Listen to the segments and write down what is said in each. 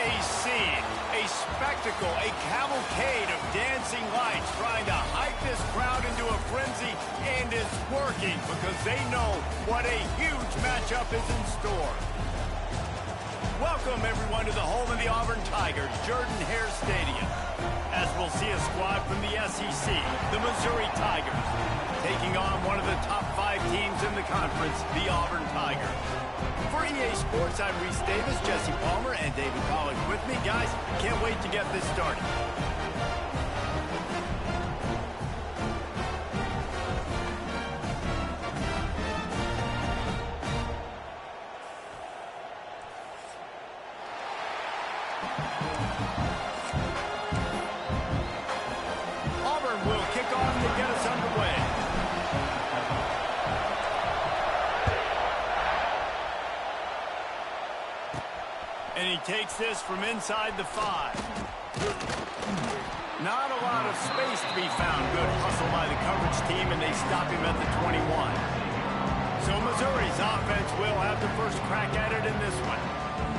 a scene, a spectacle, a cavalcade of dancing lights trying to hype this crowd into a frenzy, and it's working because they know what a huge matchup is in store. Welcome, everyone, to the home of the Auburn Tigers, Jordan-Hare Stadium, as we'll see a squad from the SEC, the Missouri Tigers, taking on one of the top 5 teams in the conference, the Auburn Tigers. For EA Sports, I'm Reese Davis, Jesse Palmer, and David Collins with me. Guys, can't wait to get this started. Auburn will kick off to get us underway. And he takes this from inside the 5. Not a lot of space to be found. Good hustle by the coverage team, and they stop him at the 21. So Missouri's offense will have the first crack at it in this one.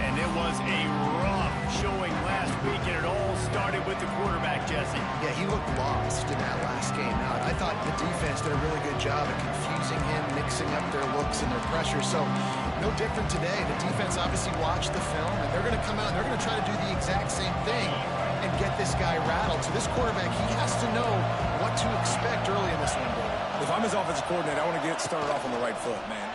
And it was a rough showing last week, and it all started with the quarterback, Jesse. Yeah, he looked lost in that last game out. I thought the defense did a really good job of confusing him, mixing up their looks and their pressure. So no different today. The defense obviously watched the film, and they're going to come out and they're going to try to do the exact same thing and get this guy rattled. So this quarterback, he has to know what to expect early in this one, David. If I'm his offensive coordinator, I want to get started off on the right foot, man.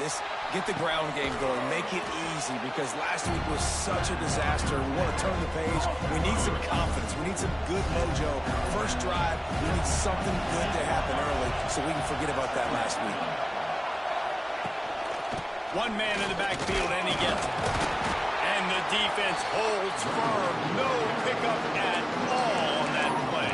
Get the ground game going. Make it easy, because last week was such a disaster. We want to turn the page. We need some confidence. We need some good mojo. First drive, we need something good to happen early so we can forget about that last week. One man in the backfield, and he gets it. And the defense holds firm. No pickup at all on that play.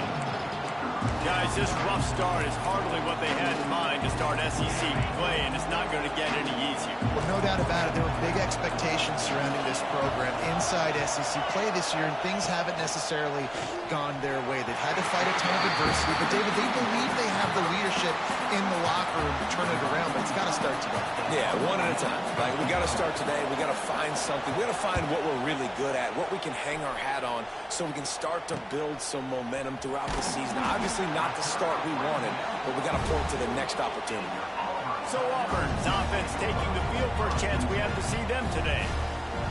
Guys, this rough start is hardly what they had in mind to start SEC play, and it's not going to get any easier. Well, no doubt about it. There were big expectations surrounding this program inside SEC play this year, and things haven't necessarily gone their way. They've had to fight a ton of adversity, but, David, they believe they have the leadership in the locker room to turn it around, but it's got to start today. Yeah, one at a time. Like, we got to start today. We got to find something. We got to find what we're really good at, what we can hang our hat on, so we can start to build some momentum throughout the season. Obviously, not the start we wanted, but we got to point to the next opportunity. So Auburn's offense taking the field for a chance. We have to see them today.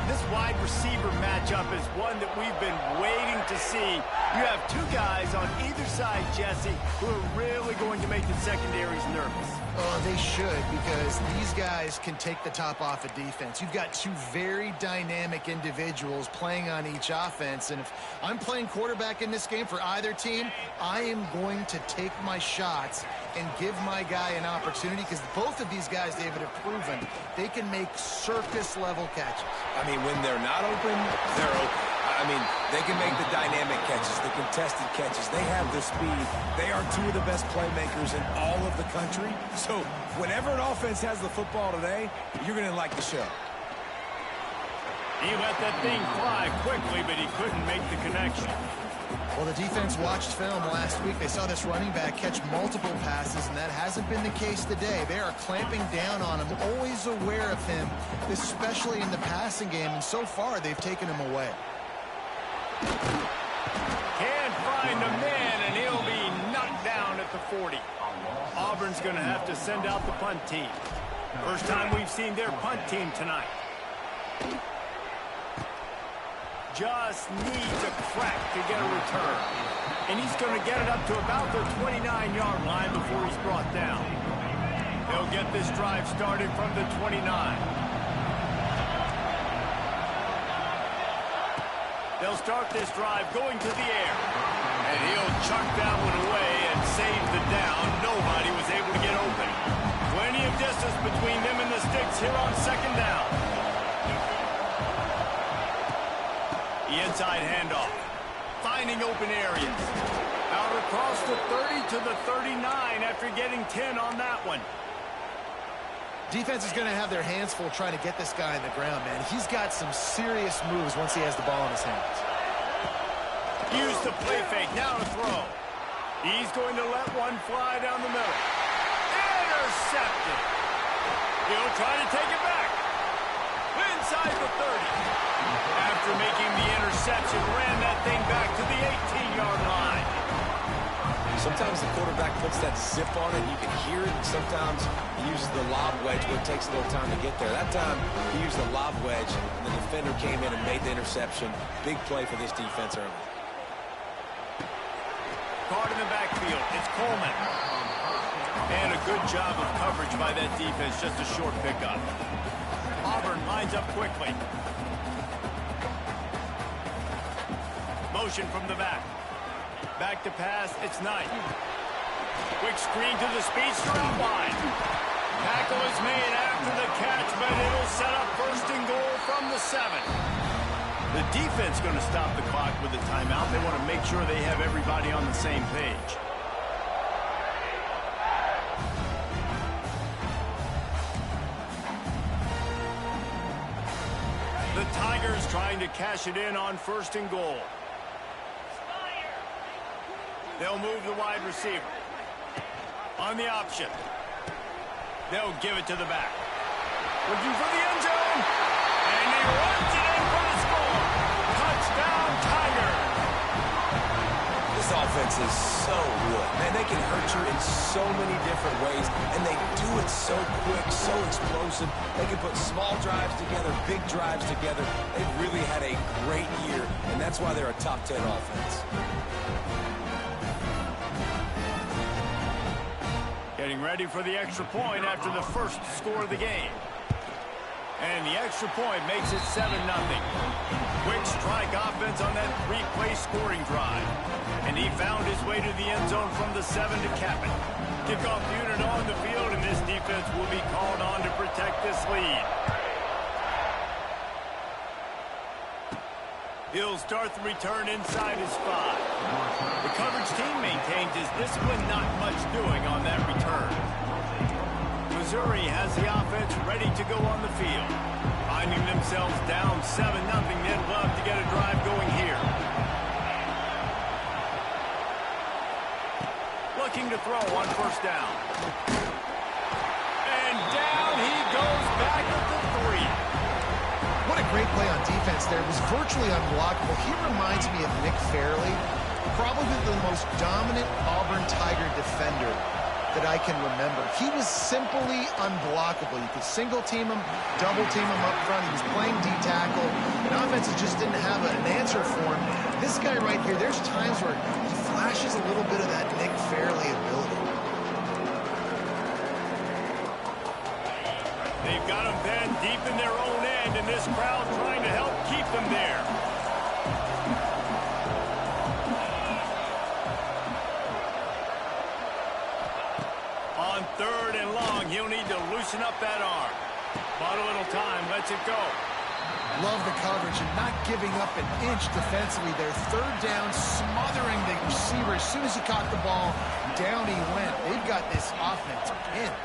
This wide receiver matchup is one that we've been waiting to see. You have 2 guys on either side, Jesse, who are really going to make the secondaries nervous. Oh, they should, because these guys can take the top off of defense. You've got 2 very dynamic individuals playing on each offense, and if I'm playing quarterback in this game for either team, I am going to take my shots and give my guy an opportunity, because both of these guys, David, have proven they can make circus-level catches. I mean, when they're not open, they're open. I mean, they can make the dynamic catches, the contested catches. They have the speed. They are 2 of the best playmakers in all of the country. So whenever an offense has the football today, you're going to like the show. He let that thing fly quickly, but he couldn't make the connection. Well, the defense watched film last week. They saw this running back catch multiple passes, and that hasn't been the case today. They are clamping down on him, always aware of him, especially in the passing game, and so far they've taken him away. Can't find a man, and he'll be knocked down at the 40. Auburn's going to have to send out the punt team. First time we've seen their punt team tonight. Just needs a crack to get a return. And he's going to get it up to about the 29-yard line before he's brought down. They'll get this drive started from the 29. They'll start this drive going to the air. And he'll chuck that one away and save the down. Nobody was able to get open. Plenty of distance between them and the sticks here on second down. The inside handoff. Finding open areas. Out across the 30 to the 39 after getting 10 on that one. Defense is going to have their hands full trying to get this guy on the ground, man. He's got some serious moves once he has the ball in his hands. Use the play fake. Now to throw. He's going to let one fly down the middle. Intercepted. He'll try to take it back. inside the 30. After making the interception, ran that thing back to the 18-yard line. Sometimes the quarterback puts that zip on it. You can hear it. Sometimes he uses the lob wedge, but it takes a little time to get there. That time, he used the lob wedge, and the defender came in and made the interception. Big play for this defense early. Caught in the backfield. It's Coleman. And a good job of coverage by that defense. Just a short pickup. Auburn lines up quickly. Motion from the back. Back to pass, it's Knight. Quick screen to the speedster out wide. Tackle is made after the catch, but it'll set up first and goal from the 7. The defense going to stop the clock with a timeout. They want to make sure they have everybody on the same page. The Tigers trying to cash it in on first and goal. They'll move the wide receiver. On the option. They'll give it to the back. Looking for the end zone. And he runs it in for the score. Touchdown, Tigers. This offense is so good. Man, they can hurt you in so many different ways, and they do it so quick, so explosive. They can put small drives together, big drives together. They've really had a great year, and that's why they're a top 10 offense. Getting ready for the extra point after the first score of the game. And the extra point makes it 7-0. Quick strike offense on that 3-play scoring drive. And he found his way to the end zone from the 7 to cap it. Kickoff unit on the field, and this defense will be called on to protect this lead. He'll start the return inside his 5. The coverage team maintains his discipline, not much doing on that return. Missouri has the offense ready to go on the field. Finding themselves down 7-0, they'd love to get a drive going here. Looking to throw on first down. And down he goes back at the 3. What a great play on defense there. It was virtually unblockable. He reminds me of Nick Fairley, probably the most dominant Auburn Tiger defender that I can remember. He was simply unblockable. You could single team him, double team him up front. He was playing D-tackle, and offenses just didn't have an answer for him. This guy right here, there's times where he flashes a little bit of that Nick Fairley ability. They've got them pinned deep in their own end, and this crowd trying to help keep them there. On 3rd and long, he'll need to loosen up that arm. Bought a little time, lets it go. Love the coverage and not giving up an inch defensively there. 3rd down, smothering the receiver. As soon as he caught the ball, down he went. They've got this offense pinned.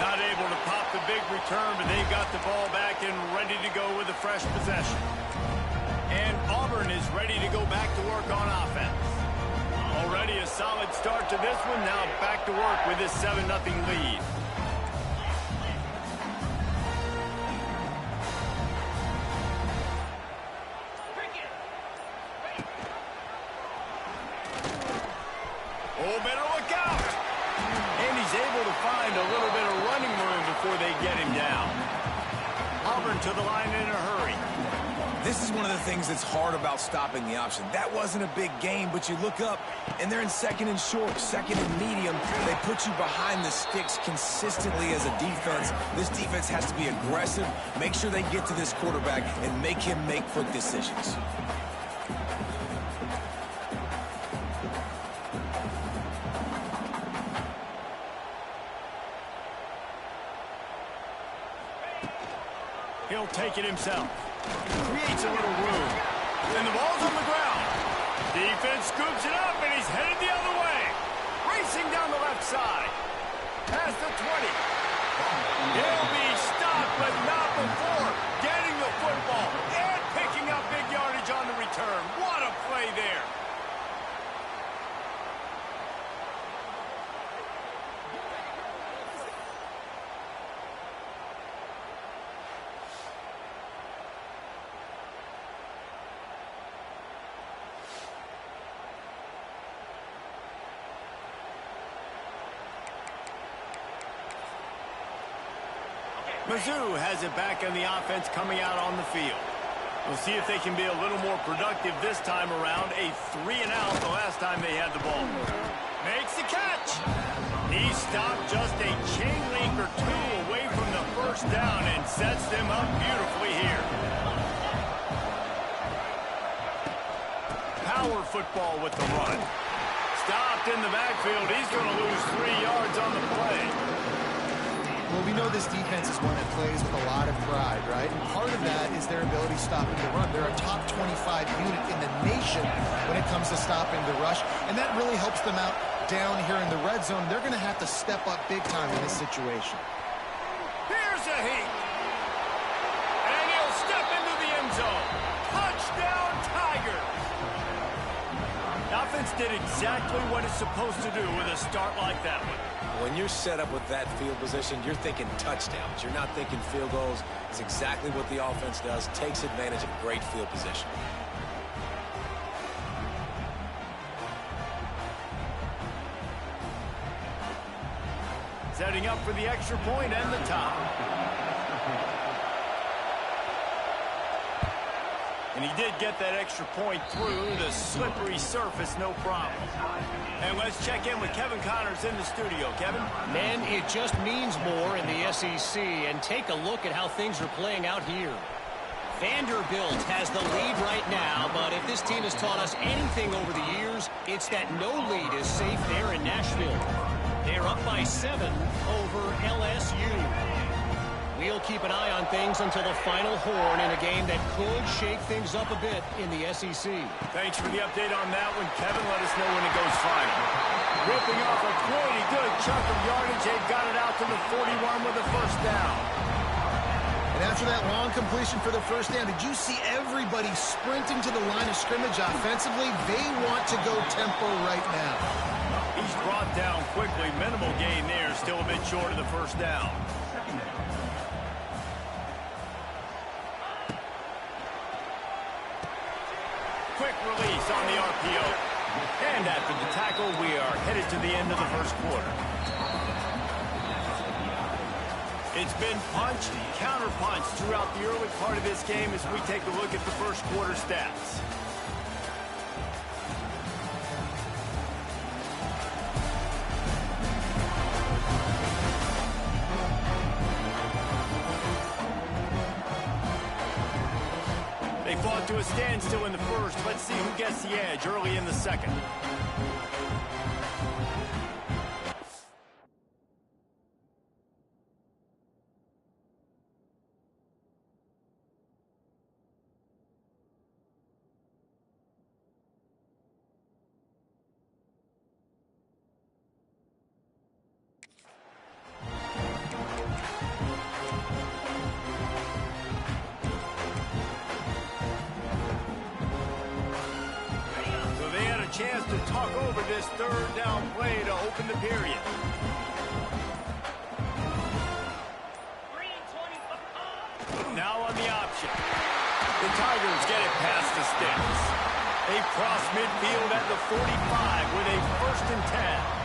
Not able to pop the big return, but they've got the ball back and ready to go with a fresh possession. And Auburn is ready to go back to work on offense. Already a solid start to this one. Now back to work with this 7-0 lead. Oh, better look out. And he's able to find a little bit of running room before they get him down. Auburn to the line in a hurry. This is one of the things that's hard about stopping the option. That wasn't a big game, but you look up, and they're in 2nd and short, 2nd and medium. They put you behind the sticks consistently as a defense. This defense has to be aggressive, make sure they get to this quarterback, and make him make quick decisions. He'll take it himself. Creates a little room. And the ball's on the ground. Defense scoops it up, and he's headed the other way. Racing down the left side. Past the 20. He'll be stopped, but not before getting the football and picking up big yardage on the return. What a play there. Mizzou has it back in the offense coming out on the field. We'll see if they can be a little more productive this time around. A 3-and-out the last time they had the ball. Makes the catch. He stopped just a chain link or two away from the first down and sets them up beautifully here. Power football with the run. Stopped in the backfield. He's going to lose 3 yards on the play. Well, we know this defense is one that plays with a lot of pride, right? And part of that is their ability stopping the run. They're a top 25 unit in the nation when it comes to stopping the rush, and that really helps them out down here in the red zone. They're going to have to step up big time in this situation. Here's a heat. And he'll step into the end zone. Touchdown, Tigers. The offense did exactly what it's supposed to do with a start like that one. When you're set up with that field position, you're thinking touchdowns. You're not thinking field goals. It's exactly what the offense does. Takes advantage of great field position. Setting up for the extra point and the top. And he did get that extra point through the slippery surface, no problem. And let's check in with Kevin Connors in the studio. Kevin? Man, it just means more in the SEC. And take a look at how things are playing out here. Vanderbilt has the lead right now, but if this team has taught us anything over the years, it's that no lead is safe there in Nashville. They're up by 7 over LSU. We'll keep an eye on things until the final horn in a game that could shake things up a bit in the SEC. Thanks for the update on that one, Kevin. Let us know when it goes final. Ripping off a pretty good chunk of yardage. They've got it out to the 41 with a first down. And after that long completion for the first down, did you see everybody sprinting to the line of scrimmage offensively? They want to go tempo right now. He's brought down quickly. Minimal gain there. Still a bit short of the first down. Quick release on the RPO. And after the tackle, we are headed to the end of the first quarter. It's been punch, counter-punch throughout the early part of this game as we take a look at the first quarter stats. They fought to a standstill in the first. Let's see who gets the edge early in the second. Chance to talk over this third down play to open the period. Now on the option. The Tigers get it past the sticks. They cross midfield at the 45 with a 1st and 10.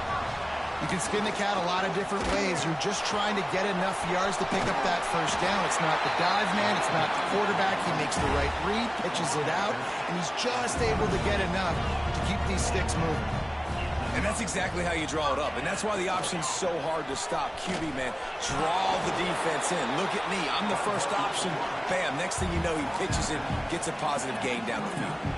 You can skin the cat a lot of different ways. You're just trying to get enough yards to pick up that first down. It's not the dive man. It's not the quarterback. He makes the right read, pitches it out, and he's just able to get enough to keep these sticks moving. And that's exactly how you draw it up. And that's why the option's so hard to stop. QB, man, draw the defense in. Look at me. I'm the first option. Bam. Next thing you know, he pitches it, gets a positive gain down the field.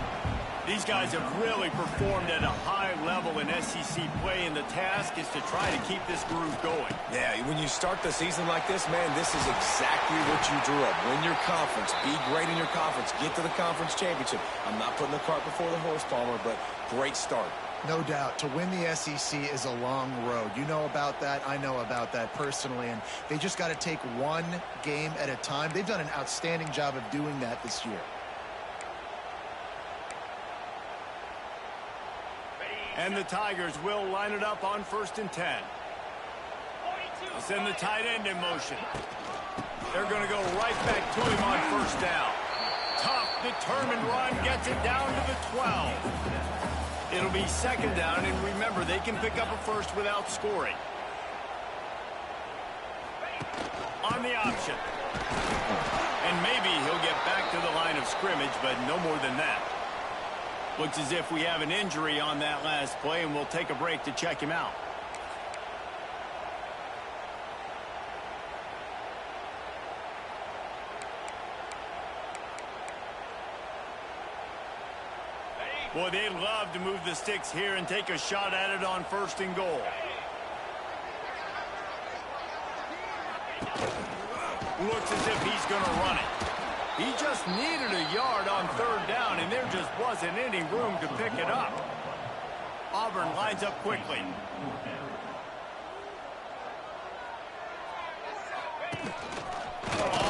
These guys have really performed at a high level in SEC play, and the task is to try to keep this groove going. Yeah, when you start the season like this, man, this is exactly what you drew up. Win your conference. Be great in your conference. Get to the conference championship. I'm not putting the cart before the horse, Palmer, but great start. No doubt. To win the SEC is a long road. You know about that. I know about that personally, and they just got to take one game at a time. They've done an outstanding job of doing that this year. And the Tigers will line it up on 1st and 10. They'll send the tight end in motion. They're going to go right back to him on 1st down. Tough, determined run gets it down to the 12. It'll be 2nd down, and remember, they can pick up a first without scoring. on the option. And maybe he'll get back to the line of scrimmage, but no more than that. Looks as if we have an injury on that last play, and we'll take a break to check him out. Boy, they'd love to move the sticks here and take a shot at it on 1st and goal. Looks as if he's going to run it. He just needed a yard on 3rd down, and there just wasn't any room to pick it up. Auburn lines up quickly.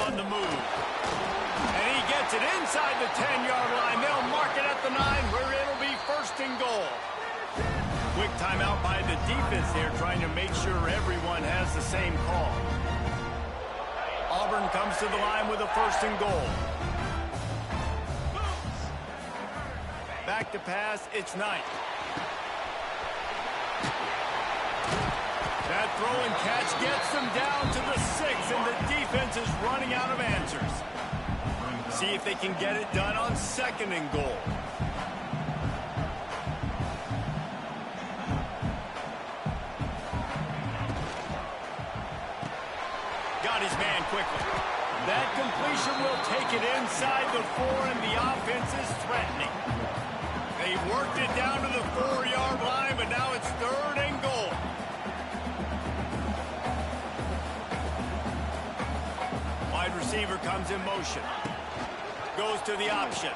On the move. And he gets it inside the 10-yard line. They'll mark it at the 9, where it'll be 1st and goal. Quick timeout by the defense here, trying to make sure everyone has the same call. Auburn comes to the line with a 1st and goal. Back to pass, it's Knight. That throw and catch gets them down to the 6, and the defense is running out of answers. See if they can get it done on 2nd and goal. Got his man quickly. That completion will take it inside the 4, and the offense is threatening. They've worked it down to the 4-yard line, but now it's 3rd and goal. Wide receiver comes in motion. Goes to the option.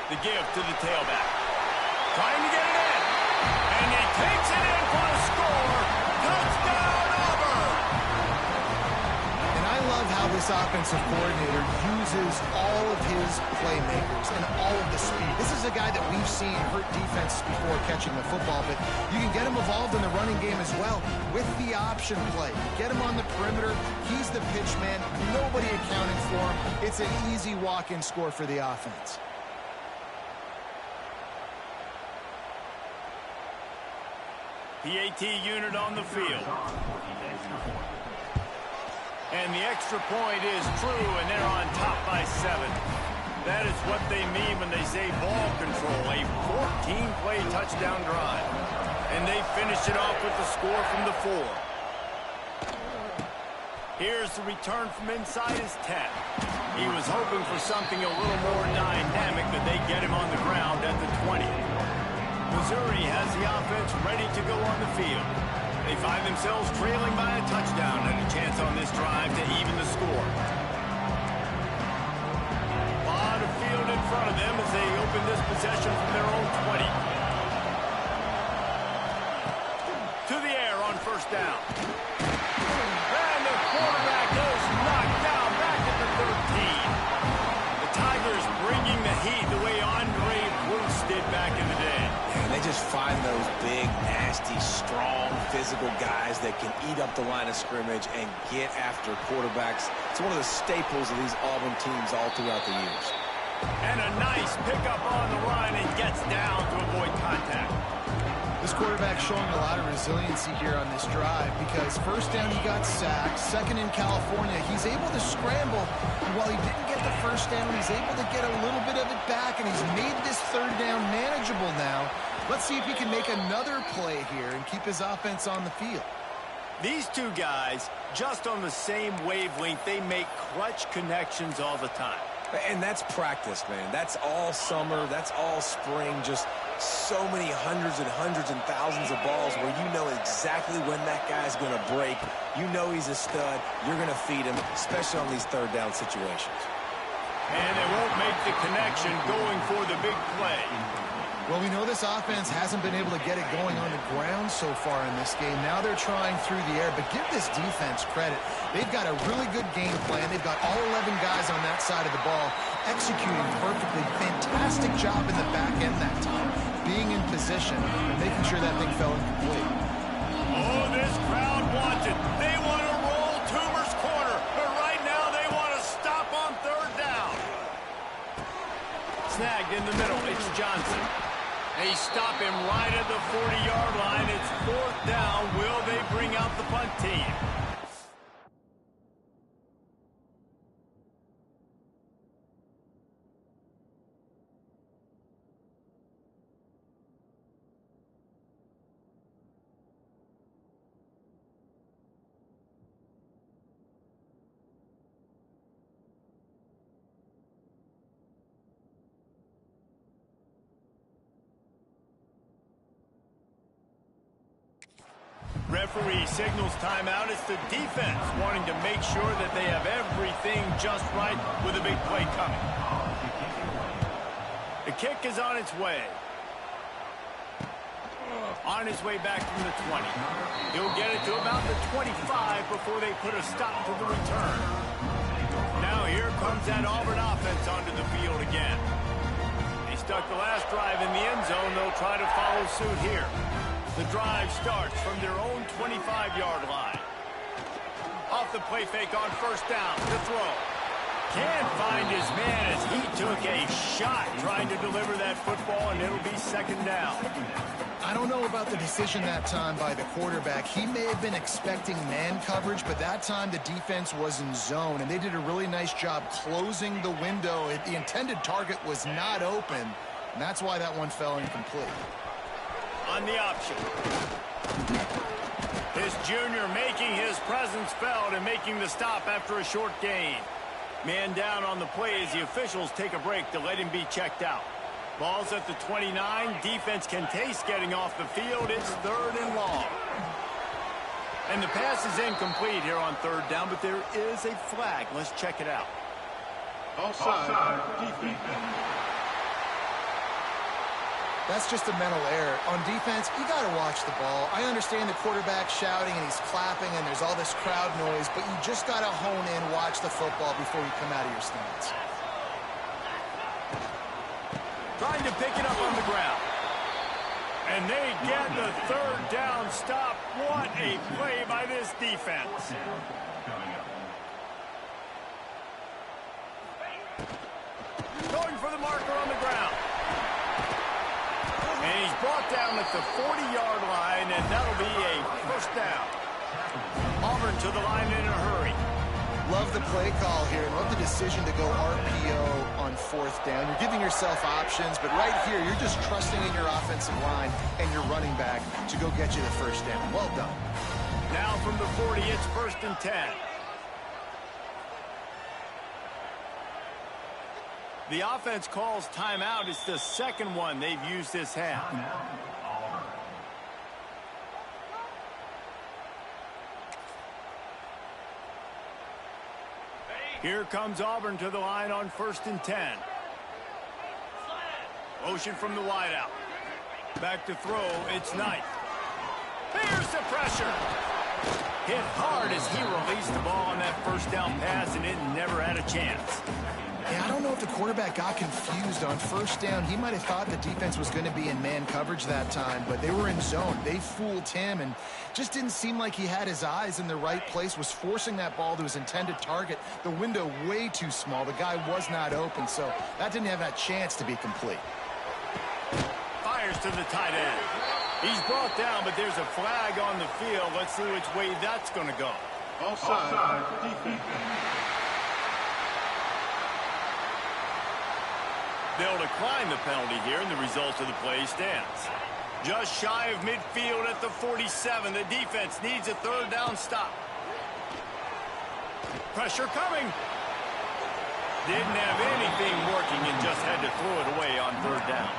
The give to the tailback. Trying to get it in. And he takes it in for a score. Touchdown, Auburn! And I love how this offensive coordinator uses all of his playmakers and all of the speed. This is a guy that we've seen hurt defense before catching the football, but you can get him involved in the running game as well with the option play. Get him on the perimeter. He's the pitch man. Nobody accounting for him. It's an easy walk-in score for the offense. PAT unit on the field. And the extra point is true, and they're on top by 7. That is what they mean when they say ball control, a 14-play touchdown drive. And they finish it off with the score from the 4. Here's the return from inside his 10. He was hoping for something a little more dynamic, but they get him on the ground at the 20. Missouri has the offense ready to go on the field. They find themselves trailing by a touchdown and a chance on this drive to even the score. A lot of field in front of them as they open this possession from their own 20. To the air on 1st down. And the quarterback is knocked down back at the 13. The Tigers bringing the heat the way Andre Bruce did back in the day. And they just find those big, nasty, strong, physical guys that can eat up the line of scrimmage and get after quarterbacks. It's one of the staples of these Auburn teams all throughout the years. And a nice pickup on the run and gets down to avoid contact. This quarterback showing a lot of resiliency here on this drive because 1st down he got sacked, 2nd in California. He's able to scramble, and while he didn't get the 1st down, he's able to get a little bit of it back, and he's made this 3rd down manageable now. Let's see if he can make another play here and keep his offense on the field. These two guys, just on the same wavelength, they make clutch connections all the time. And that's practice, man. That's all summer. That's all spring. Just so many hundreds and thousands of balls where you know exactly when that guy's going to break. You know he's a stud. You're going to feed him, especially on these 3rd down situations. And they won't make the connection going for the big play. Well, we know this offense hasn't been able to get it going on the ground so far in this game. Now they're trying through the air, but give this defense credit. They've got a really good game plan. They've got all 11 guys on that side of the ball executing perfectly. Fantastic job in the back end that time, being in position and making sure that thing fell incomplete. Oh, this crowd wants it. They want to roll Toomer's corner, but right now they want to stop on 3rd down. Snagged in the middle. It's Johnson. They stop him right at the 40-yard line. It's 4th down. Will they bring out the punt team? referee signals timeout, it's the defense wanting to make sure that they have everything just right with a big play coming. The kick is on its way. On his way back from the 20. He'll get it to about the 25 before they put a stop to the return. Now here comes that Auburn offense onto the field again. They stuck the last drive in the end zone. They'll try to follow suit here. The drive starts from their own 25-yard line. Off the play fake on first down. The throw. Can't find his man as he took a shot trying to deliver that football, and it'll be second down. I don't know about the decision that time by the quarterback. He may have been expecting man coverage, but that time the defense was in zone, and they did a really nice job closing the window. The intended target was not open, and that's why that one fell incomplete. On the option. This junior making his presence felt and making the stop after a short gain. Man down on the play as the officials take a break to let him be checked out. Ball's at the 29. Defense can taste getting off the field. It's third and long. And the pass is incomplete here on third down, but there is a flag. Let's check it out. Offside defense. That's just a mental error. On defense, you got to watch the ball. I understand the quarterback shouting and he's clapping and there's all this crowd noise, but you just got to hone in, watch the football before you come out of your stance. Trying to pick it up on the ground. And they get the third down stop. What a play by this defense. Going for the marker on the ground. And he's brought down at the 40-yard line, and that'll be a first down. Auburn to the line in a hurry. Love the play call here, and love the decision to go RPO on fourth down. You're giving yourself options, but right here, you're just trusting in your offensive line and your running back to go get you the first down. Well done. Now from the 40, it's first and 10. The offense calls timeout. It's the second one they've used this half. Here comes Auburn to the line on first and 10. Motion from the wideout. Back to throw. It's Knight. Here's the pressure. Hit hard as he released the ball on that first down pass, and it never had a chance. Yeah, I don't know if the quarterback got confused on first down. He might have thought the defense was going to be in man coverage that time, but they were in zone. They fooled him and just didn't seem like he had his eyes in the right place, was forcing that ball to his intended target. The window way too small. The guy was not open, so that didn't have that chance to be complete. Fires to the tight end. He's brought down, but there's a flag on the field. Let's see which way that's going to go. Offside defense. They'll decline the penalty here, and the result of the play stands. Just shy of midfield at the 47. The defense needs a third down stop. Pressure coming. Didn't have anything working and just had to throw it away on third down.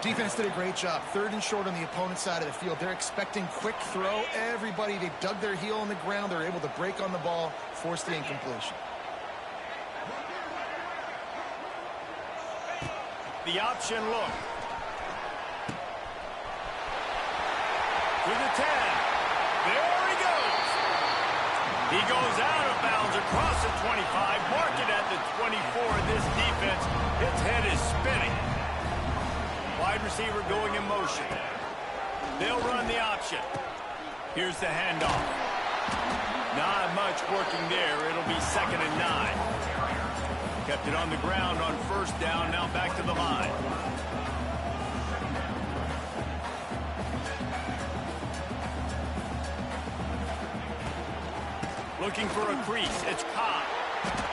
Defense did a great job. Third and short on the opponent's side of the field. They're expecting quick throw. Everybody, they dug their heel on the ground. They're able to break on the ball, force the incompletion. The option look. To the 10. There he goes. He goes out of bounds across the 25. Mark it at the 24. This defense, its head is spinning. Wide receiver going in motion. They'll run the option. Here's the handoff. Not much working there. It'll be second and 9. Kept it on the ground on first down. Now back to the line. Looking for a crease. It's caught.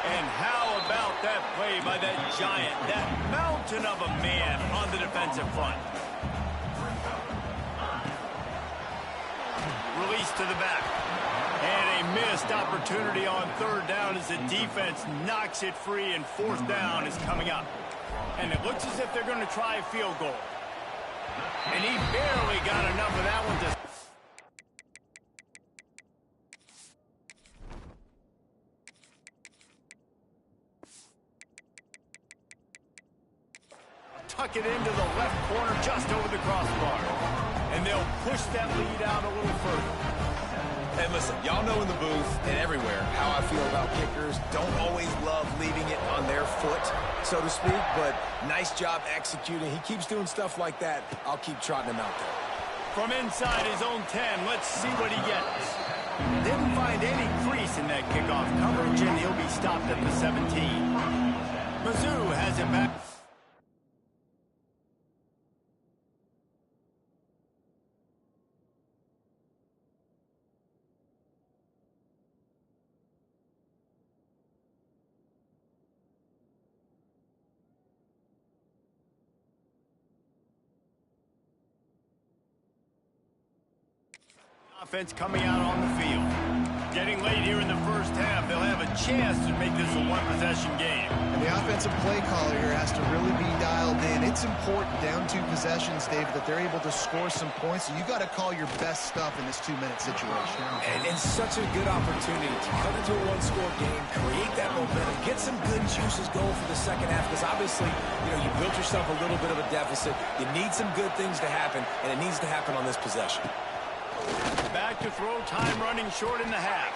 And how about that play by that giant, that mountain of a man on the defensive front? Release to the back. And a missed opportunity on third down as the defense knocks it free, and fourth down is coming up. And it looks as if they're going to try a field goal. And he barely got enough of that one to... stuck it into the left corner just over the crossbar. And they'll push that lead out a little further. And listen, y'all know in the booth and everywhere how I feel about kickers. Don't always love leaving it on their foot, so to speak, but nice job executing. He keeps doing stuff like that. I'll keep trotting him out there. From inside his own 10, let's see what he gets. Didn't find any crease in that kickoff coverage, and he'll be stopped at the 17. Mizzou has it back. Offense coming out on the field. Getting late here in the first half, they'll have a chance to make this a one-possession game. And the offensive play caller here has to really be dialed in. It's important down 2 possessions, David, that they're able to score some points. So you got to call your best stuff in this 2-minute situation. And such a good opportunity to cut into a one-score game, create that momentum, get some good juices going for the second half, because obviously, you built yourself a little bit of a deficit. You need some good things to happen, and it needs to happen on this possession. Back to throw, time running short in the half.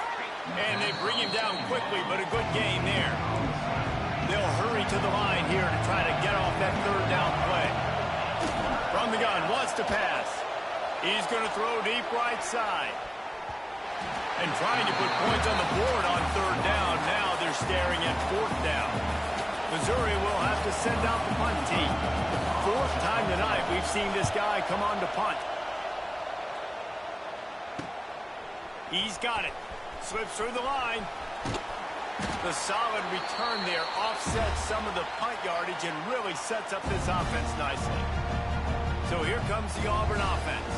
And they bring him down quickly, but a good gain there. They'll hurry to the line here to try to get off that third down play. From the gun, wants to pass. He's going to throw deep right side. And trying to put points on the board on third down. Now they're staring at fourth down. Missouri will have to send out the punt team. 4th time tonight we've seen this guy come on to punt. He's got it. Slips through the line. The solid return there offsets some of the punt yardage and really sets up this offense nicely. So here comes the Auburn offense.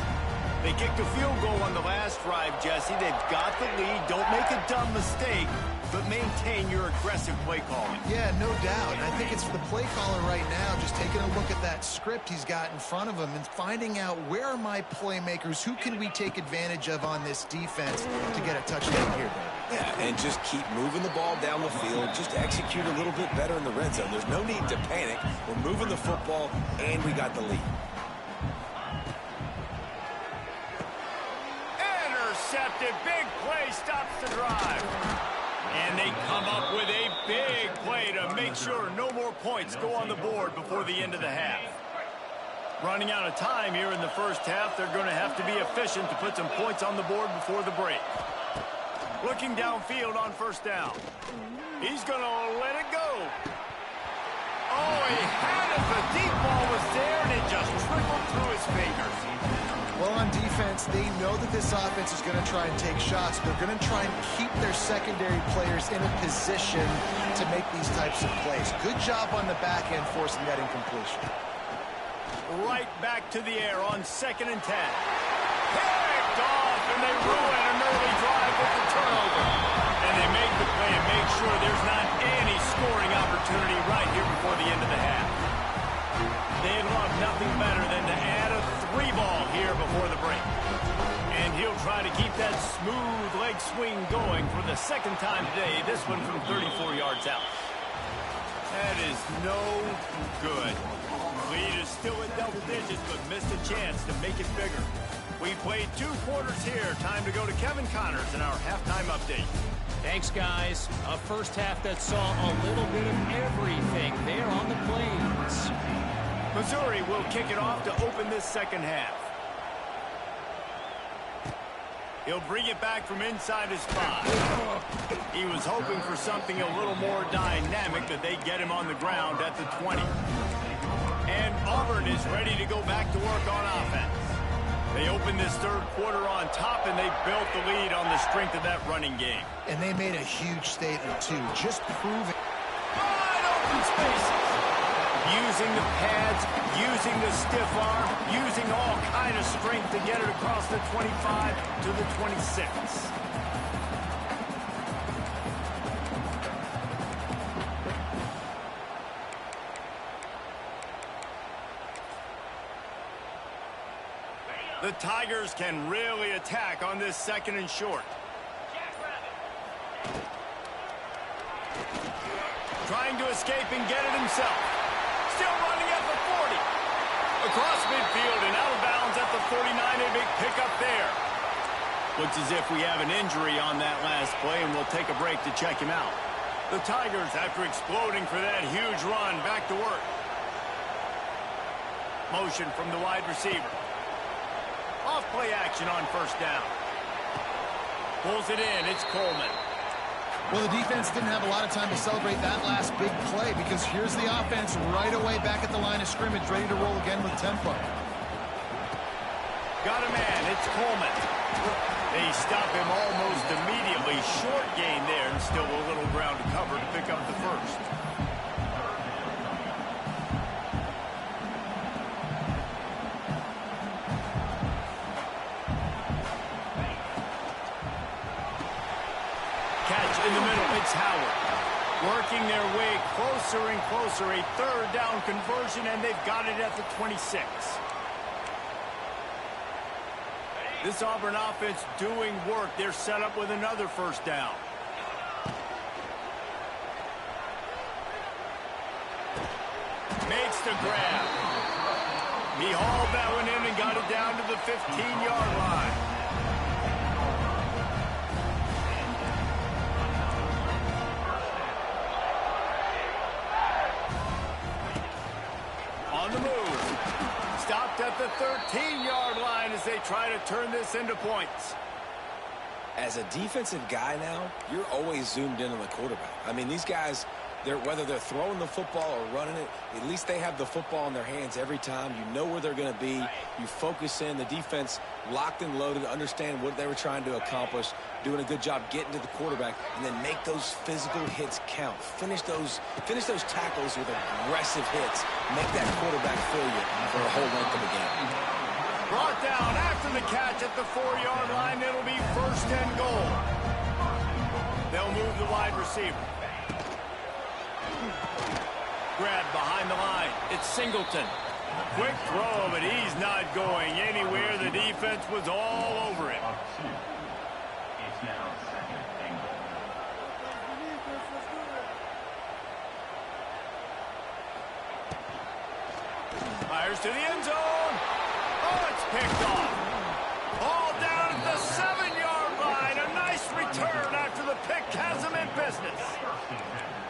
They kicked a field goal on the last drive, Jesse. They've got the lead. Don't make a dumb mistake, but maintain your aggressive play calling. Yeah, no doubt. And I think it's the play caller right now just taking a look at that script he's got in front of him and finding out where are my playmakers, who can we take advantage of on this defense to get a touchdown here, Dave. Yeah, and just keep moving the ball down the field. Just execute a little bit better in the red zone. There's no need to panic. We're moving the football, and we got the lead. Intercepted. Big play stops the drive. And they come up with a big play to make sure no more points go on the board before the end of the half. Running out of time here in the first half, they're going to have to be efficient to put some points on the board before the break. Looking downfield on first down. He's going to let it go. Oh, he had it. The deep ball was there, and it just trickled through his fingers. Well, on defense, they know that this offense is going to try and take shots. They're going to try and keep their secondary players in a position to make these types of plays. Good job on the back end forcing that incompletion. Right back to the air on 2nd and 10. Picked off, and they ruin an early drive with the turnover. And they make the play and make sure there's not any scoring opportunity right here before the end of the half. They'd love nothing better than to add a 3-ball here before the break. And he'll try to keep that smooth leg swing going for the 2nd time today, this one from 34 yards out. That is no good. Lead is still in double digits, but missed a chance to make it bigger. We played 2 quarters here. Time to go to Kevin Connors in our halftime update. Thanks, guys. A first half that saw a little bit of everything there on the Plains. Missouri will kick it off to open this second half. He'll bring it back from inside his 5. He was hoping for something a little more dynamic, but they get him on the ground at the 20. And Auburn is ready to go back to work on offense. They opened this 3rd quarter on top, and they built the lead on the strength of that running game. And they made a huge statement, too. Just proving. Wide open spaces. Using the pads, using the stiff arm, using all kind of strength to get it across the 25 to the 26. The Tigers can really attack on this 2nd and short. Trying to escape and get it himself. Still running at the 40. Across midfield and out of bounds at the 49. A big pickup there. Looks as if we have an injury on that last play, and we'll take a break to check him out. The Tigers, after exploding for that huge run, back to work. Motion from the wide receiver. Off play action on first down. Pulls it in. It's Coleman. Well, the defense didn't have a lot of time to celebrate that last big play because here's the offense right away back at the line of scrimmage, ready to roll again with tempo. Got a man. It's Coleman. They stop him almost immediately. Short gain there, and still a little ground to cover to pick up the first. Catch in the middle. It's Howard. Working their way closer and closer. A third down conversion, and they've got it at the 26. This Auburn offense doing work. They're set up with another first down. Makes the grab. He hauled that one in and got it down to the 15-yard line. On the move. Stopped at the 13-yard line as they try to turn this into points. As a defensive guy now, you're always zoomed in on the quarterback. I mean, these guys, whether they're throwing the football or running it, at least they have the football in their hands every time. You know where they're going to be. You focus in. The defense locked and loaded, understand what they were trying to accomplish, doing a good job getting to the quarterback, and then make those physical hits count. Finish those tackles with aggressive hits. Make that quarterback feel you for the whole length of the game. Brought down after the catch at the 4-yard line. It'll be first and goal. They'll move the wide receiver. Grab behind the line. It's Singleton. Quick throw, but he's not going anywhere. The defense was all over him. Fires to the end zone. Oh, it's picked off. Ball down at the 7-yard line. A nice return after the pick has him in business.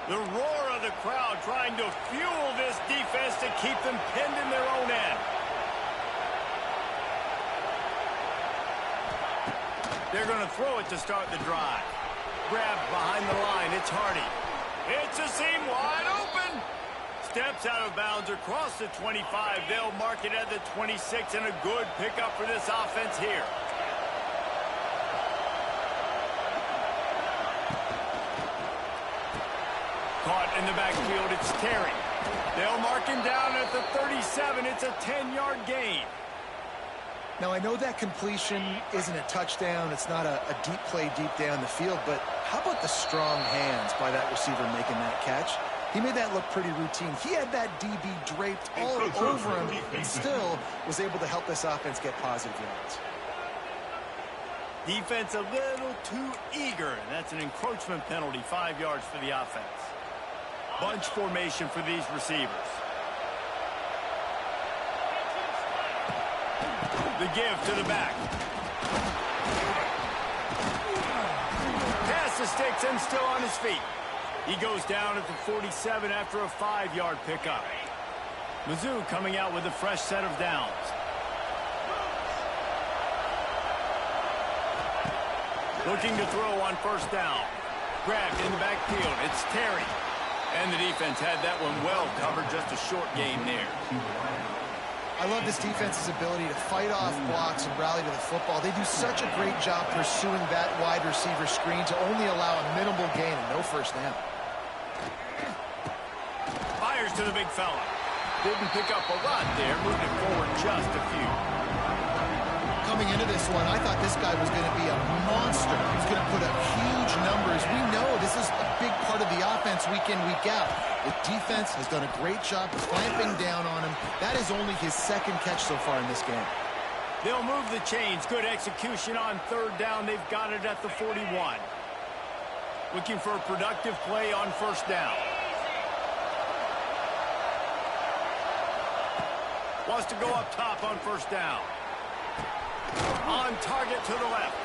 The roar of the crowd trying to fuel this defense to keep them pinned in their own end. They're going to throw it to start the drive. Grabbed behind the line. It's Hardy. It's a seam wide open. Steps out of bounds across the 25. They'll mark it at the 26, and a good pickup for this offense here. Caught in the backfield, it's Terry. They'll mark him down at the 37. It's a 10-yard gain. Now, I know that completion isn't a touchdown. It's not a deep play deep down the field, but how about the strong hands by that receiver making that catch? He made that look pretty routine. He had that DB draped all over him and still was able to help this offense get positive yards. Defense a little too eager, and that's an encroachment penalty, 5 yards for the offense. Bunch formation for these receivers. The give to the back. Pass the sticks and still on his feet. He goes down at the 47 after a 5-yard pickup. Mizzou coming out with a fresh set of downs. Looking to throw on first down. Grabbed in the backfield. It's Terry. And the defense had that one well covered. Just a short gain there. I love this defense's ability to fight off blocks and rally to the football. They do such a great job pursuing that wide receiver screen to only allow a minimal gain and no first down. Fires to the big fella. Didn't pick up a lot there. Moved it forward just a few. Coming into this one, I thought this guy was going to be a monster. He's going to put up huge numbers. We know this is a big part of the offense week in, week out. The defense has done a great job clamping down on him. That is only his second catch so far in this game. They'll move the chains. Good execution on third down. They've got it at the 41. Looking for a productive play on first down. Wants to go up top on first down. On target to the left.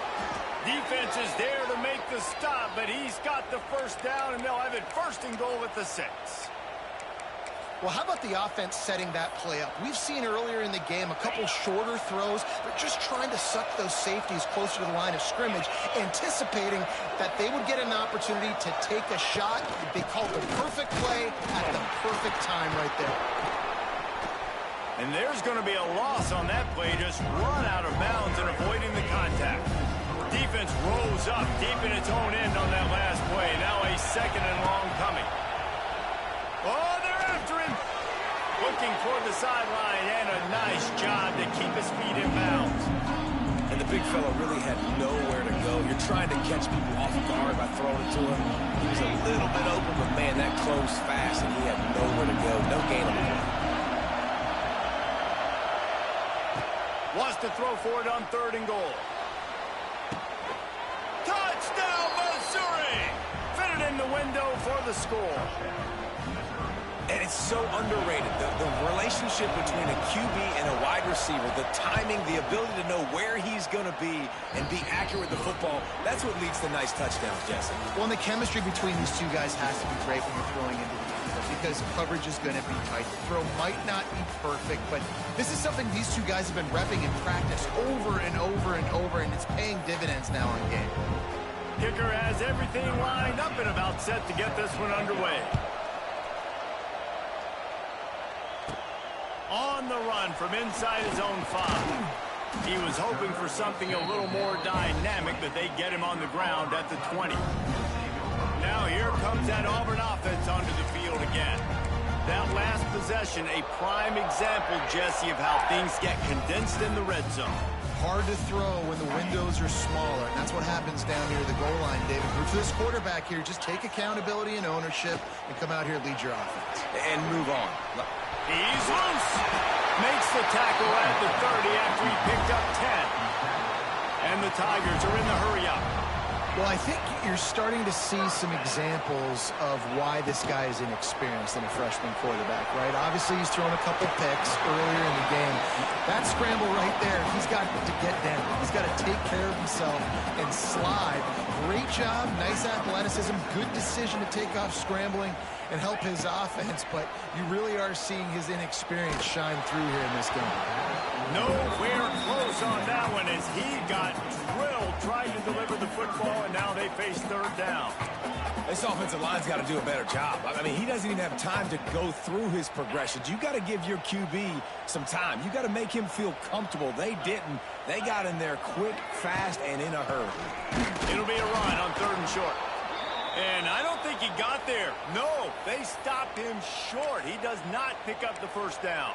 Defense is there to make the stop, but he's got the first down, and they'll have it first and goal at the 6. Well, how about the offense setting that play up? We've seen earlier in the game a couple shorter throws. They're just trying to suck those safeties closer to the line of scrimmage, anticipating that they would get an opportunity to take a shot. They called the perfect play at the perfect time right there. And there's going to be a loss on that play, just run out of bounds and avoiding the contact. Defense rose up deep in its own end on that last play. Now a second and long coming. Oh, they're after him. Looking toward the sideline, and a nice job to keep his feet in bounds. And the big fella really had nowhere to go. You're trying to catch people off guard by throwing it to him. He was a little bit open, but man, that closed fast, and he had nowhere to go. No gain on the play. Wants to throw for it on 3rd and goal. Touchdown, Missouri! Fitted in the window for the score. And it's so underrated. The relationship between a QB and a wide receiver, the timing, the ability to know where he's going to be and be accurate with the football, that's what leads to nice touchdowns, Jesse. Well, and the chemistry between these two guys has to be great when you're throwing into the field because coverage is going to be tight. The throw might not be perfect, but this is something these two guys have been repping in practice over and over and over, and it's paying dividends now on game. Kicker has everything lined up and about set to get this one underway. On the run from inside his own 5. He was hoping for something a little more dynamic, but they get him on the ground at the 20. Now here comes that Auburn offense onto the field again. That last possession, a prime example, Jesse, of how things get condensed in the red zone. Hard to throw when the windows are smaller, and that's what happens down here at the goal line, David. For this quarterback here, just take accountability and ownership and come out here and lead your offense. And move on. He's loose. Makes the tackle at the 30 after he picked up 10. And the Tigers are in the hurry-up. Well, I think you're starting to see some examples of why this guy is inexperienced in a freshman quarterback, right? Obviously, he's thrown a couple picks earlier in the game. That scramble right there, he's got to get down. He's got to take care of himself and slide. Great job, nice athleticism, good decision to take off scrambling and help his offense, but you really are seeing his inexperience shine through here in this game. Nowhere close on that one as he got drilled trying to deliver the football, and now they face 3rd down. This offensive line's got to do a better job. I mean, he doesn't even have time to go through his progressions. You got to give your QB some time. You got to make him feel comfortable. They didn't. They got in there quick, fast, and in a hurry. It'll be a run on 3rd and short. And I don't think he got there. No, they stopped him short. He does not pick up the first down.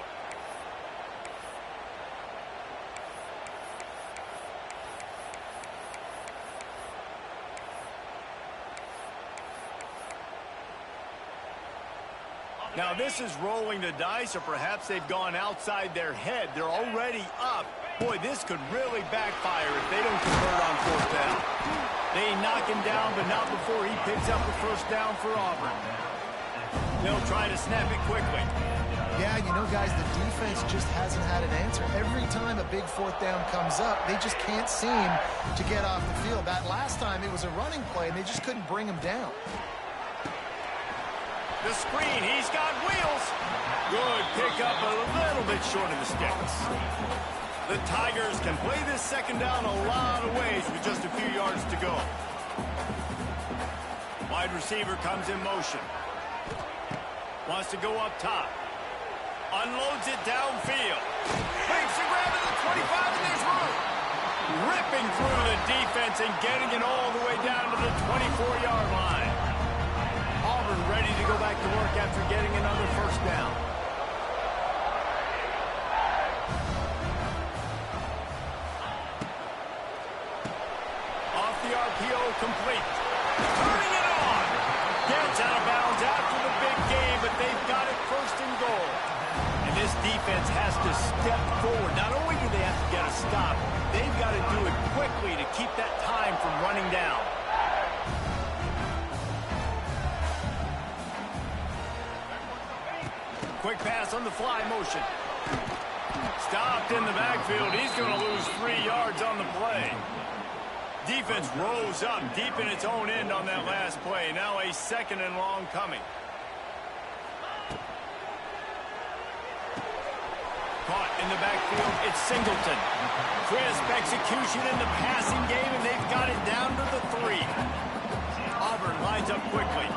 Now this is rolling the dice, or perhaps they've gone outside their head. They're already up. Boy, this could really backfire if they don't convert on 4th down. They knock him down, but not before he picks up the first down for Auburn. They'll try to snap it quickly. Yeah, you know, guys, the defense just hasn't had an answer. Every time a big 4th down comes up, they just can't seem to get off the field. That last time, it was a running play, and they just couldn't bring him down. The screen, he's got wheels. Good pickup, a little bit short of the sticks. The Tigers can play this 2nd down a lot of ways with just a few yards to go. Wide receiver comes in motion. Wants to go up top. Unloads it downfield. Makes a grab at the 25, and there's room. Ripping through the defense and getting it all the way down to the 24-yard line. Auburn ready to go back to work after getting another first down. Off the RPO, complete. Turning it on. Gets out of bounds after the big game, but they've got it 1st and goal. And this defense has to step forward. Not only do they have to get a stop, they've got to do it quickly to keep that time from running down. Quick pass on the fly motion. stopped in the backfield. He's going to lose 3 yards on the play. Defense rose up deep in its own end on that last play. Now a 2nd and long coming. Caught in the backfield, it's Singleton. Crisp execution in the passing game, and they've got it down to the 3. Auburn lines up quickly.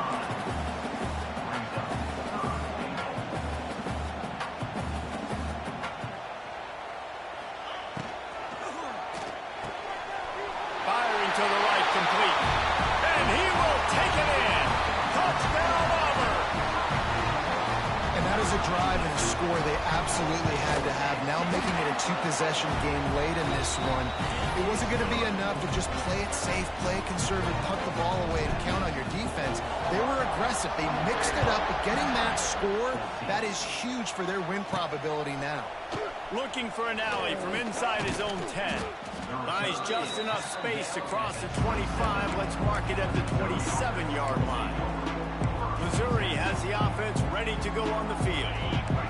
Firing to the right, complete. And he will take it in. Touchdown, Auburn. And that is a drive and a score they absolutely had to have. Now making it a 2-possession game late in this one. It wasn't going to be enough to just play it safe, play it conservative, punt the ball away, and count on your defense. They were aggressive. They mixed it up, but getting that score, that is huge for their win probability now. Looking for an alley from inside his own 10. Buys just enough space across the 25. Let's mark it at the 27-yard line. Missouri has the offense ready to go on the field.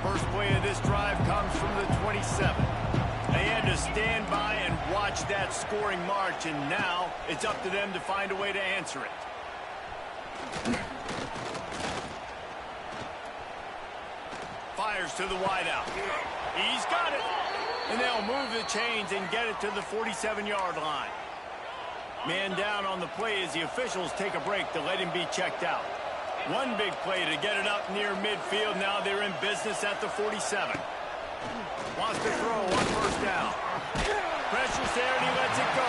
First play of this drive comes from the 27. They had to stand by and watch that scoring march, and now it's up to them to find a way to answer it. Fires to the wideout. He's got it. And they'll move the chains and get it to the 47-yard line. Man down on the play as the officials take a break to let him be checked out. One big play to get it up near midfield. Now they're in business at the 47. Wants to throw on 1st down. Pressure's there and he lets it go.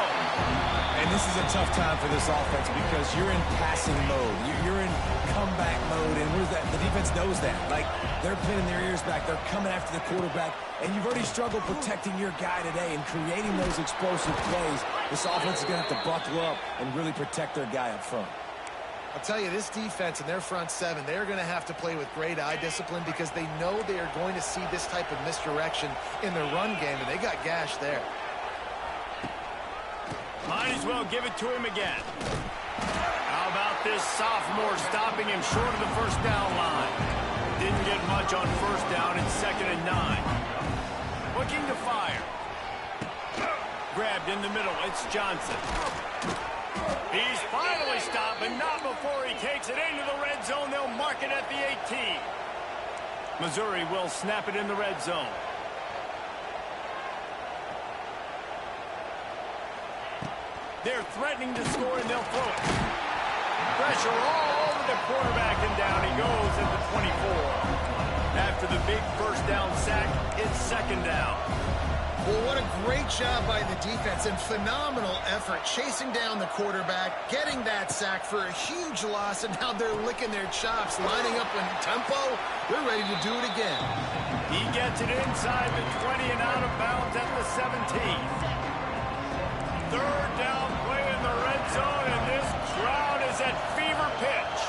And this is a tough time for this offense because you're in passing mode. You're in comeback mode, and the defense knows that. Like, they're pinning their ears back. They're coming after the quarterback, and you've already struggled protecting your guy today and creating those explosive plays. This offense is going to have to buckle up and really protect their guy up front. I'll tell you, this defense and their front 7, they're going to have to play with great eye discipline because they know they are going to see this type of misdirection in the run game, and they got gashed there. Might as well give it to him again. How about this sophomore stopping him short of the 1st down line? Didn't get much on 1st down. It's 2nd and 9. Looking to fire. Grabbed in the middle. It's Johnson. He's finally stopped, but not before he takes it into the red zone. They'll mark it at the 18. Missouri will snap it in the red zone. They're threatening to score, and they'll throw it. Pressure all over the quarterback, and down he goes at the 24. After the big 1st down sack, it's 2nd down. Well, what a great job by the defense and phenomenal effort chasing down the quarterback, getting that sack for a huge loss, and now they're licking their chops, lining up in tempo. They're ready to do it again. He gets it inside the 20 and out of bounds at the 17. 3rd down play in the red zone, and this crowd is at fever pitch.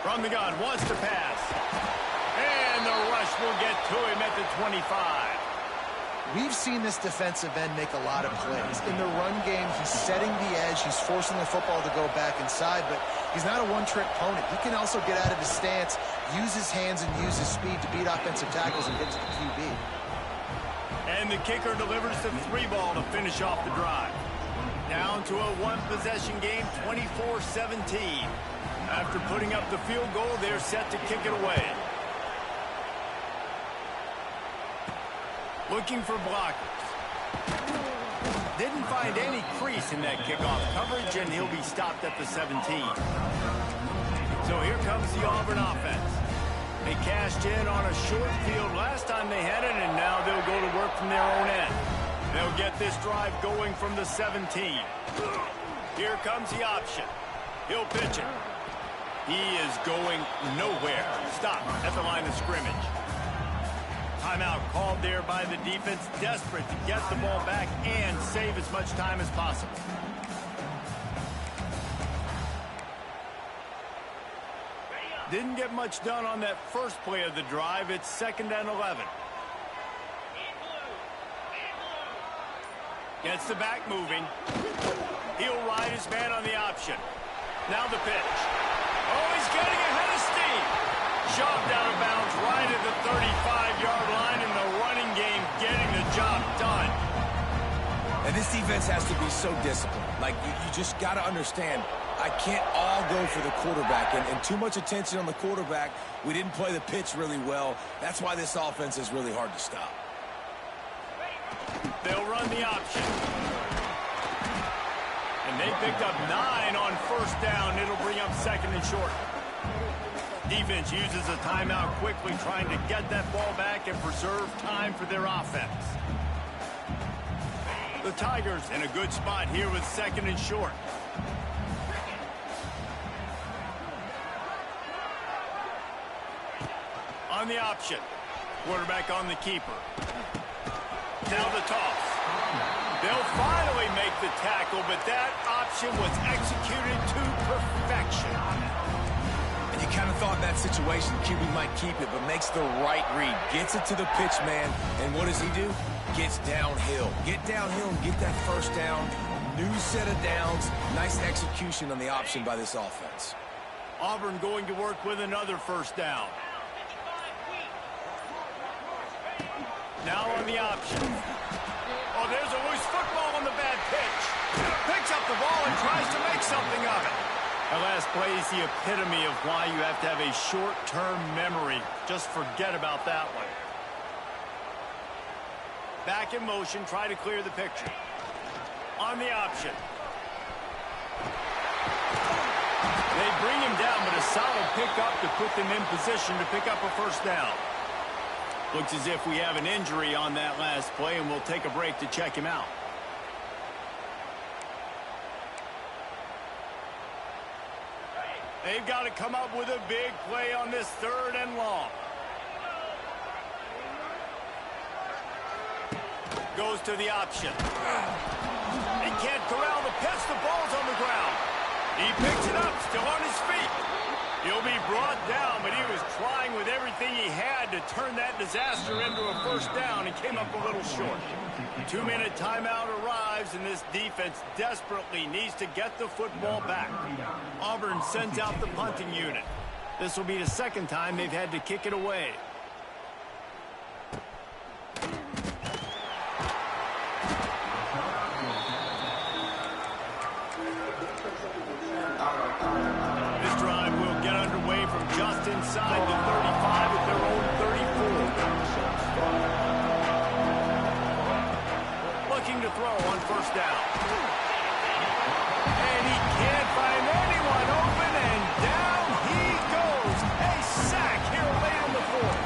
From the gun, wants to pass. And the rush will get to him at the 25. We've seen this defensive end make a lot of plays. In the run game, he's setting the edge. He's forcing the football to go back inside, but he's not a one-trick pony. He can also get out of his stance, use his hands, and use his speed to beat offensive tackles and get to the QB. And the kicker delivers the 3 ball to finish off the drive. Down to a 1-possession game, 24-17. After putting up the field goal, they're set to kick it away. Looking for blockers. Didn't find any crease in that kickoff coverage, and he'll be stopped at the 17. So here comes the Auburn offense. They cashed in on a short field last time they had it, and now they'll go to work from their own end. They'll get this drive going from the 17. Here comes the option. He'll pitch it. He is going nowhere. Stop at the line of scrimmage. Timeout called there by the defense, desperate to get the ball back and save as much time as possible. Didn't get much done on that first play of the drive. It's 2nd and 11. Gets the back moving. He'll ride his man on the option. Now the pitch. Oh, he's getting ahead of steam. Shoved out of bounds right at the 35-yard line, and the running defense has to be so disciplined. Like, you just got to understand, I can't all go for the quarterback, and too much attention on the quarterback. We didn't play the pitch really well. That's why this offense is really hard to stop. They'll run the option. And they picked up 9 on first down. It'll bring up second and short. Defense uses a timeout quickly, trying to get that ball back and preserve time for their offense. The Tigers in a good spot here with second and short. On the option. Quarterback on the keeper. Now the toss. They'll finally make the tackle, but that option was executed to perfection. And you kind of thought in that situation QB might keep it, but makes the right read. Gets it to the pitch man, and what does he do? Gets downhill. Get downhill and get that first down. New set of downs. Nice execution on the option by this offense. Auburn going to work with another first down. Now on the option. Oh, there's a loose football on the bad pitch. Picks up the ball and tries to make something of it. The last play is the epitome of why you have to have a short-term memory. Just forget about that one. Back in motion, try to clear the picture. On the option. They bring him down, but a solid pickup to put them in position to pick up a first down. Looks as if we have an injury on that last play, and we'll take a break to check him out. They've got to come up with a big play on this third and long. Goes to the option. He can't corral the pitch. The ball's on the ground. He picks it up, still on his feet. He'll be brought down, but he was trying with everything he had to turn that disaster into a first down and came up a little short. 2-minute timeout arrives, and this defense desperately needs to get the football back. Auburn sends out the punting unit. This will be the second time they've had to kick it away. Just inside the 35 at their own 34. Looking to throw on first down. And he can't find anyone open, and down he goes. A sack here late in the fourth.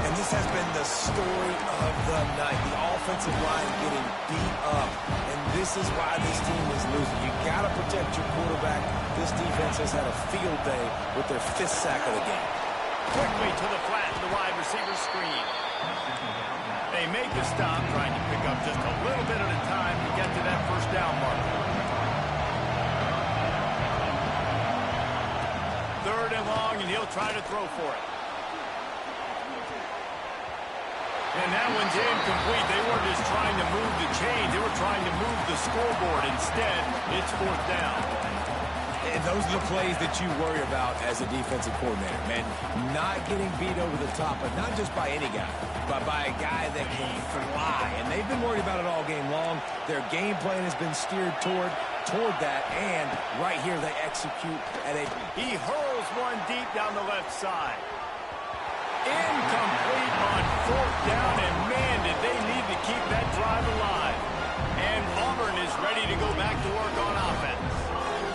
And this has been the story of the night. The offensive line getting beat up. And this is why this team is losing. You got to protect your quarterback. This defense has had a field day with their 5th sack of the game. Quickly to the flat, the wide receiver screen. They make a stop, trying to pick up just a little bit at a time to get to that first down mark. Third and long, and he'll try to throw for it. And that one's incomplete. They weren't just trying to move the chains. They were trying to move the scoreboard. Instead, it's fourth down. And those are the plays that you worry about as a defensive coordinator, man. Not getting beat over the top, but not just by any guy, but by a guy that can fly. And they've been worried about it all game long. Their game plan has been steered toward that, and right here they execute at a... He hurls one deep down the left side. Incomplete on fourth down, and man, did they need to keep that drive alive. And Auburn is ready to go back to work on offense.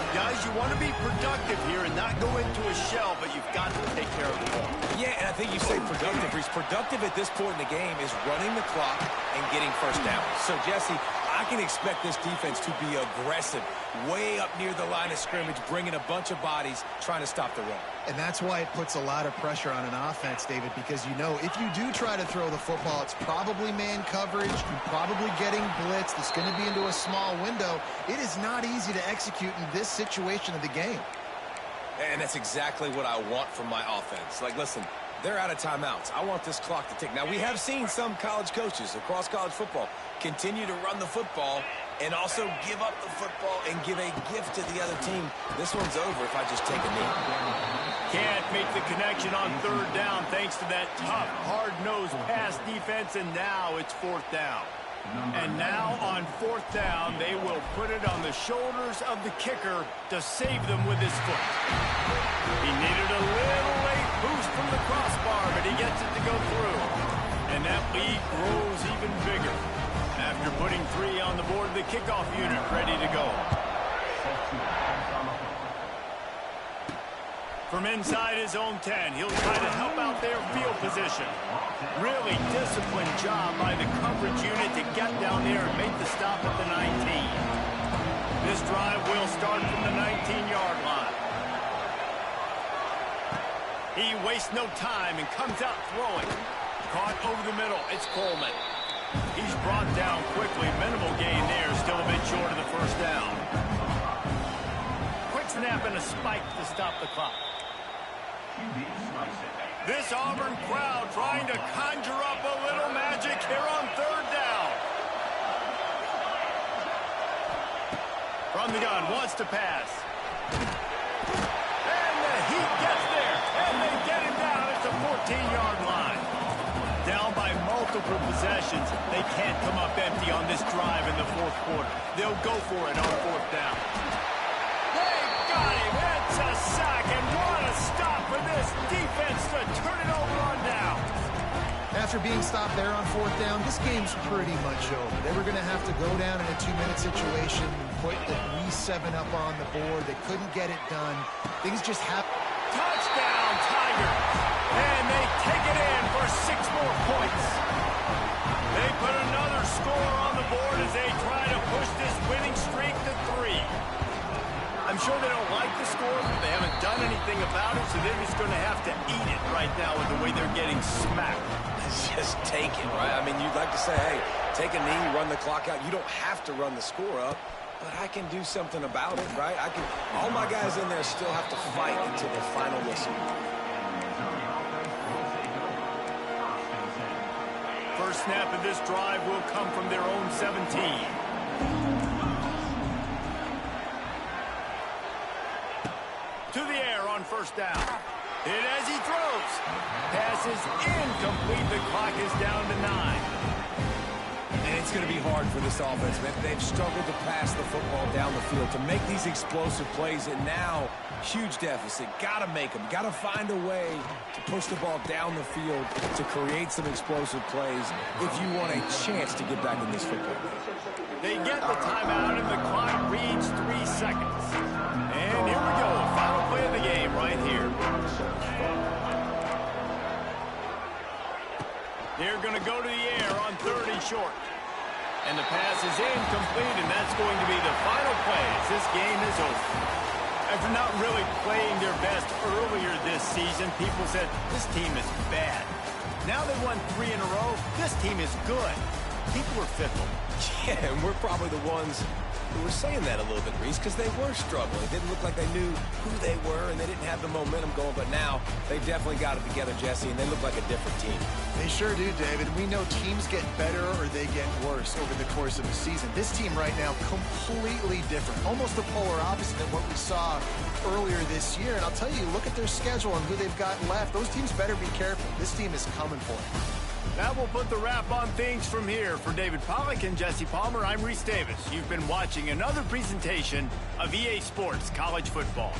Guys, you want to be productive here and not go into a shell, but you've got to take care of the ball. Yeah, and I think you say productive. He's productive at this point in the game is running the clock and getting first down. So, Jesse, I can expect this defense to be aggressive, way up near the line of scrimmage, bringing a bunch of bodies, trying to stop the run. And that's why it puts a lot of pressure on an offense, David, because you know if you do try to throw the football, it's probably man coverage, you're probably getting blitzed, it's going to be into a small window. It is not easy to execute in this situation of the game. And that's exactly what I want from my offense. Like, listen, they're out of timeouts. I want this clock to tick. Now, we have seen some college coaches across college football continue to run the football and also give up the football and give a gift to the other team. This one's over if I just take a knee. Can't make the connection on third down thanks to that tough, hard-nosed pass defense, and now it's fourth down. And now on 4th down, they will put it on the shoulders of the kicker to save them with his foot. He needed a little late boost from the crossbar, but he gets it to go through. And that lead grows even bigger. After putting 3 on the board, the kickoff unit ready to go. From inside his own 10, he'll try to help out their field position. Really disciplined job by the coverage unit to get down there and make the stop at the 19. This drive will start from the 19-yard line. He wastes no time and comes out throwing. Caught over the middle. It's Coleman. He's brought down quickly. Minimal gain there. Still a bit short of the first down. Quick snap and a spike to stop the clock. This Auburn crowd trying to conjure up a little magic here on 3rd down. From the gun, wants to pass. And the Heat gets there. And they get him down at the 14-yard line. Down by multiple possessions. They can't come up empty on this drive in the 4th quarter. They'll go for it on 4th down. They got him. It's a sack. And what a stop for this defense to turn it over on down. After being stopped there on 4th down, this game's pretty much over. They were going to have to go down in a 2-minute situation and put at least 7 up on the board. They couldn't get it done. Things just happened. Touchdown, Tigers. And they take it in for 6 more points. They put another score on the board as they try to push this winning streak to 3. I'm sure they don't like the score, but they haven't done anything about it, so they're just going to have to eat it right now with the way they're getting smacked. Just take it, right? I mean, you'd like to say, hey, take a knee, run the clock out. You don't have to run the score up, but I can do something about it, right? All my guys in there still have to fight until the final whistle. First snap of this drive will come from their own 17. To the air on 1st down. Hit as he throws. Pass is incomplete. The clock is down to 9. And it's going to be hard for this offense, man. They've struggled to pass the football down the field, to make these explosive plays, and now, huge deficit. Got to make them. Got to find a way to push the ball down the field to create some explosive plays if you want a chance to get back in this football game. They get the timeout, and the clock reads 3 seconds. And here we go. Final play of the game right here. They're going to go to the air on 3rd and short. And the pass is incomplete, and that's going to be the final play as this game is over. After not really playing their best earlier this season, people said, this team is bad. Now they won 3 in a row. This team is good. People are fickle. Yeah, and we're probably the ones who were saying that a little bit, Reese, because they were struggling. It didn't look like they knew who they were, and they didn't have the momentum going. But now they definitely got it together, Jesse, and they look like a different team. They sure do, David. We know teams get better or they get worse over the course of the season. This team right now, completely different. Almost the polar opposite than what we saw earlier this year. And I'll tell you, look at their schedule and who they've got left. Those teams better be careful. This team is coming for it. That will put the wrap on things from here. For David Pollack and Jesse Palmer, I'm Reese Davis. You've been watching another presentation of EA Sports College Football.